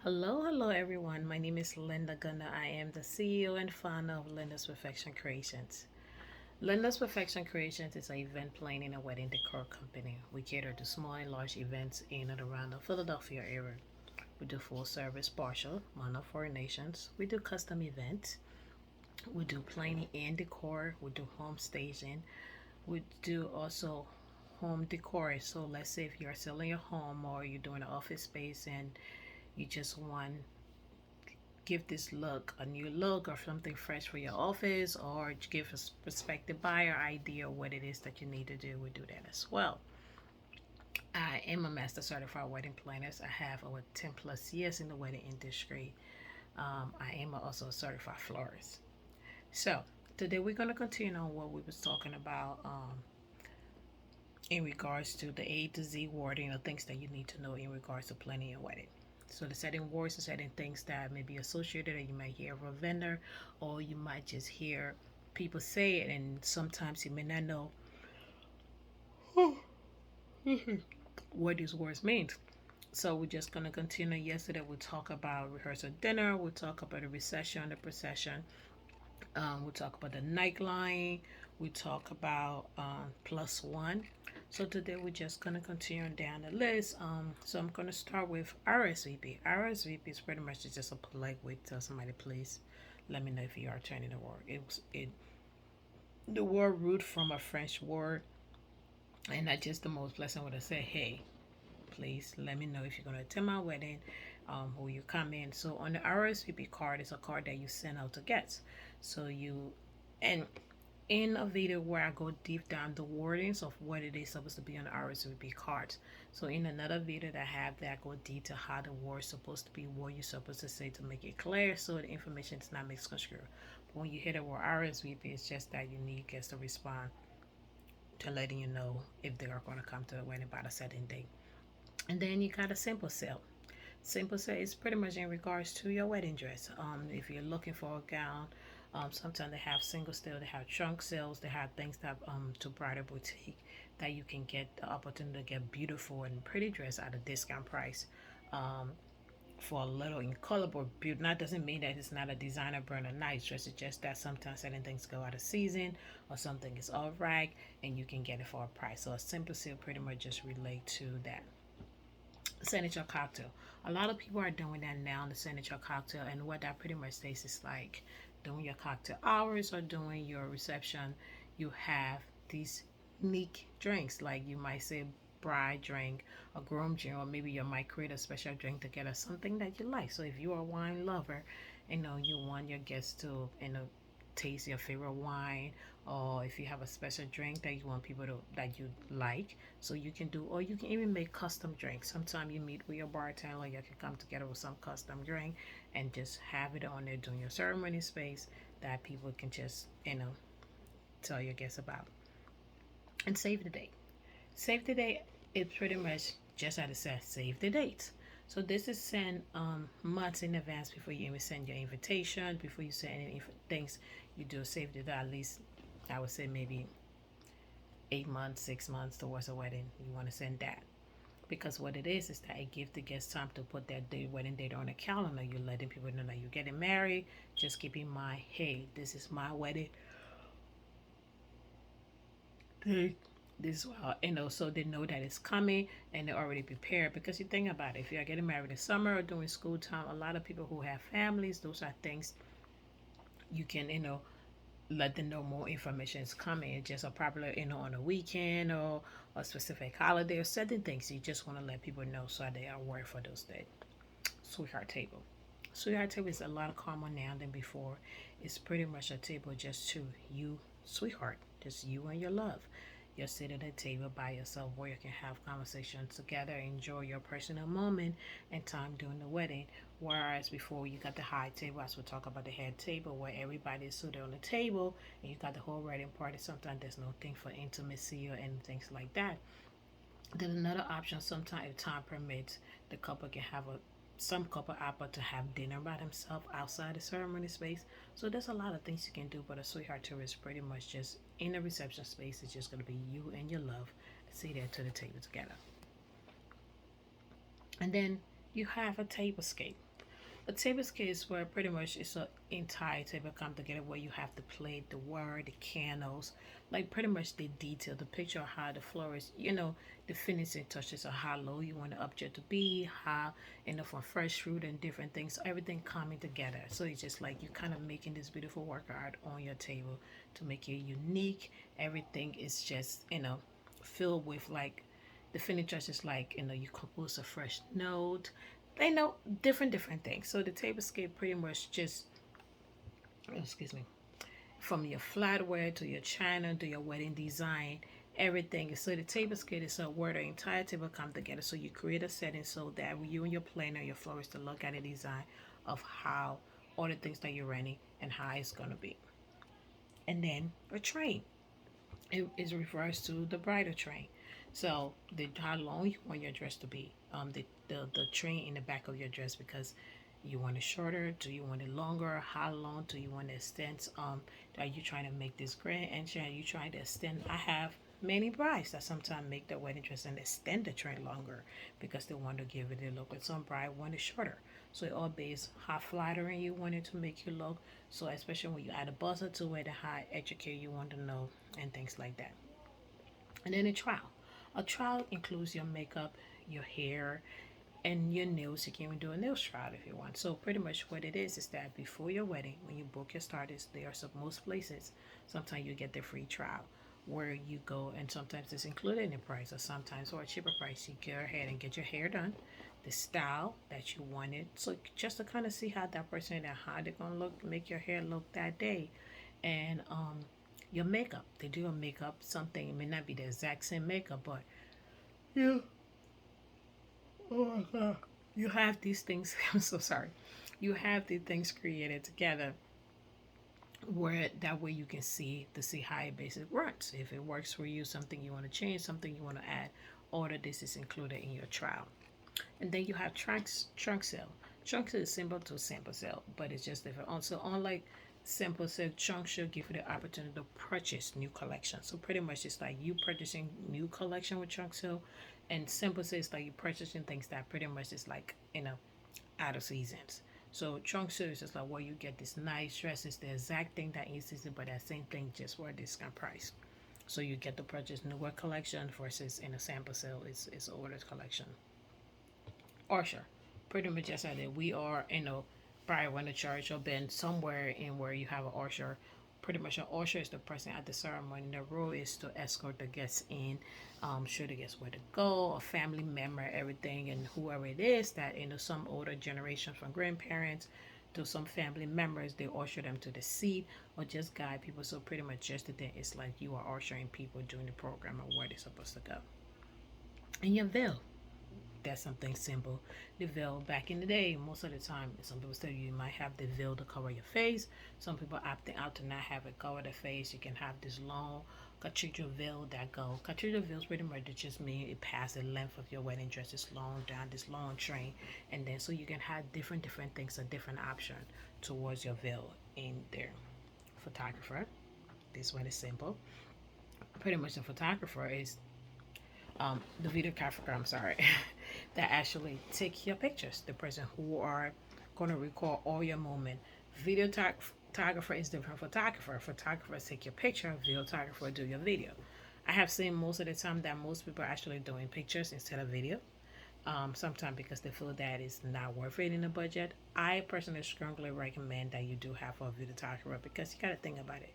Hello everyone. My name is Linda Gunner. I am the CEO and founder of Linda's Perfection Creations. Linda's Perfection Creations is an event planning and wedding decor company. We cater to small and large events in and around the Philadelphia area. We do full service partial, mono foreign nations. We do custom events. We do planning and decor. We do home staging. We do also home decor. So let's say if you're selling your home or you're doing an office space and you just want give this look a new look or something fresh for your office, or give a prospective buyer idea what it is that you need to do, we do that as well. I am a master certified wedding planner. I have over 10 plus years in the wedding industry. I am also a certified florist. So today we're going to continue on what we was talking about in regards to the A to Z wording or things that you need to know in regards to planning your wedding. So the setting words and setting things that may be associated, or you might hear from a vendor, or you might just hear people say it, and sometimes you may not know what these words mean. So we're just gonna continue. Yesterday we talk about rehearsal dinner, we'll talk about the recession, the procession, we'll talk about the nightline, we talk about plus one. So today we're just gonna continue down the list. So I'm gonna start with RSVP. RSVP is pretty much just a polite way to tell somebody, please let me know if you are turning the word. It the word root from a French word, and not just the most pleasant way to say, hey, please let me know if you're gonna attend my wedding, who you come in. So on the RSVP card is a card that you send out to guests. So you and in a video where I go deep down the wordings of what it is supposed to be on the RSVP cards. So in another video that I have that I go deep to how the word's supposed to be, what you're supposed to say to make it clear so the information is not misconstrued. But when you hit the word RSVP, it's just that you need guests to respond to letting you know if they are going to come to the wedding by a certain date. And then you got a simple sale. Simple sale is pretty much in regards to your wedding dress. If you're looking for a gown, sometimes they have single sale, they have trunk sales, they have things that to bridal boutique that you can get the opportunity to get beautiful and pretty dress at a discount price. Um, for a little in color but beauty. That doesn't mean that it's not a designer brand or nice dress. It's just that sometimes certain things go out of season or something is off rack and you can get it for a price. So a simple sale pretty much just relate to that. Signature cocktail. A lot of people are doing that now, the signature cocktail, and what that pretty much says is like doing your cocktail hours or doing your reception. You have these unique drinks, like you might say bride drink, a groom drink, or maybe you might create a special drink together, something that you like. So if you're a wine lover, you want your guests to taste your favorite wine, or if you have a special drink that you want people to that you like, so you can do, or you can even make custom drinks. Sometimes you meet with your bartender, or you can come together with some custom drink and just have it on there during your ceremony space that people can just tell your guests about. And save the date. Save the date is pretty much just as it says, save the date. So this is sent months in advance before you even send your invitation, before you send any things. You do save the date at least, I would say maybe 8 months, 6 months towards a wedding. You want to send that, because what it is that it gives the guests time to put that day, wedding date on the calendar. You're letting people know that you're getting married. Just keep in mind, hey, this is my wedding day. This so they know that it's coming and they're already prepared. Because you think about it, if you're getting married in summer or during school time, a lot of people who have families, those are things you can let them know more information is coming. It's just a popular on a weekend or a specific holiday or certain things. You just want to let people know so they are aware for those days. Sweetheart table. Sweetheart table is a lot calmer now than before. It's pretty much a table just to you, sweetheart, just you and your love. You're sitting at a table by yourself where you can have conversations together, enjoy your personal moment and time during the wedding. Whereas before you got the high table, as we talk about the head table, where everybody is seated on the table and you got the whole wedding party. Sometimes there's no thing for intimacy or anything like that. Then another option, sometimes if time permits, the couple can have a some couple opt to have dinner by themselves outside the ceremony space. So there's a lot of things you can do, but a sweetheart tour is pretty much just in the reception space. It's just gonna be you and your love seated to the table together. And then you have a tablescape. A table case where pretty much it's an entire table come together where you have the plate, the wire, the candles, like pretty much the detail, the picture of how the floor is, the finishing touches of how low you want the object to be, how, from fresh fruit and different things, so everything coming together. So it's just like you kind of making this beautiful work art on your table to make it unique. Everything is just, filled with like the finish touches, like, you compose a fresh note, they know different things. So the tablescape pretty much just, excuse me, from your flatware to your china to your wedding design, everything. So the tablescape is where the entire table come together. So you create a setting so that you and your planner, your florist, to look at the design of how all the things that you're running and how it's gonna be. And then a train. It is refers to the bridal train. So the how long you want your dress to be. The train in the back of your dress, because you want it shorter, do you want it longer, how long do you want to extend, are you trying to make this grand entry, are you trying to extend. I have many brides that sometimes make their wedding dress and extend the train longer because they want to give it a look, but some bride want it shorter. So it all based how flattering you want it to make you look. So especially when you add a buzzer to it and how educated you want to know and things like that. And then a trial. A trial includes your makeup, your hair, and your nails. You can even do a nails trial if you want. So pretty much what it is that before your wedding, when you book your starters, there are some most places. Sometimes you get the free trial where you go, and sometimes it's included in the price, or sometimes for a cheaper price, you go ahead and get your hair done, the style that you wanted. So just to kind of see how that person and how they're gonna look, make your hair look that day, and your makeup. They do a makeup something. It may not be the exact same makeup, but you oh my god. You have these things. I'm so sorry. You have these things created together where that way you can see how it basically works. If it works for you, something you want to change, something you want to add, all of this is included in your trial. And then you have trunk sale. Trunk sale is similar to sample sale, but it's just different. Also, unlike sample sale, trunk sale give you the opportunity to purchase new collection. So pretty much it's like you purchasing new collection with trunk sale, and sample sale is like you purchasing things that pretty much is like out of seasons. So trunk sale is just like where you get this nice dress. It's the exact thing that is season, but that same thing just for a discount price. So you get to purchase newer collection versus in a sample sale is ordered collection. Usher. Pretty much just said that we are, probably when the church or been somewhere in where you have an usher. Pretty much an usher is the person at the ceremony. The role is to escort the guests in, show the guests where to go, a family member, everything, and whoever it is that, some older generation from grandparents to some family members, they usher them to the seat or just guide people. So pretty much just the thing, it's like you are ushering people during the program or where they're supposed to go. And your veil, that's something simple. The veil back in the day, most of the time, some people say you might have the veil to cover your face. Some people opting out to not have it cover the face. You can have this long cathedral veil that go. Cathedral veils pretty much just mean it passes the length of your wedding dress, this long down, this long train, and then so you can have different things, a different option towards your veil in there. Photographer. This one is simple. Pretty much the photographer is the videographer, I'm sorry, that actually take your pictures. The person who are going to record all your moment. Videographer is different from photographer. Photographers take your picture. Videographer do your video. I have seen most of the time that most people are actually doing pictures instead of video. Sometimes because they feel that it's not worth it in the budget. I personally strongly recommend that you do have a videographer because you got to think about it.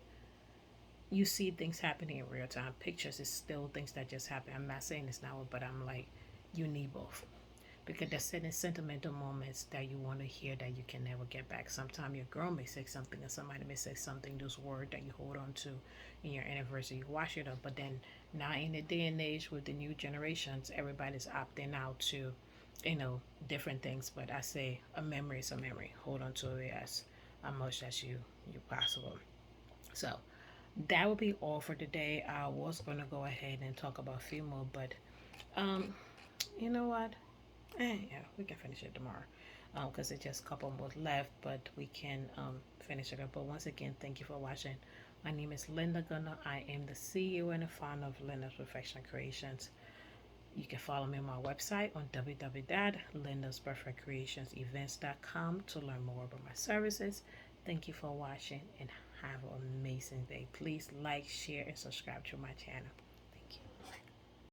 You see things happening in real time. Pictures is still things that just happen. I'm not saying it's not, but I'm like, you need both. Because there's certain sentimental moments that you want to hear that you can never get back. Sometimes your girl may say something or somebody may say something, those words that you hold on to in your anniversary, you wash it up. But then now in the day and age with the new generations, everybody's opting out to, different things. But I say a memory is a memory. Hold on to it as much as you possible. So that would be all for today. I was going to go ahead and talk about a few more, but um, you know what? Yeah, we can finish it tomorrow because it's just a couple more left, but we can finish it up. But once again, thank you for watching. My name is Linda Gunner. I am the CEO and the founder of Linda's Perfection Creations. You can follow me on my website on www.lyndaperfect.creationsevents.com to learn more about my services. Thank you for watching and have an amazing day. Please like, share, and subscribe to my channel.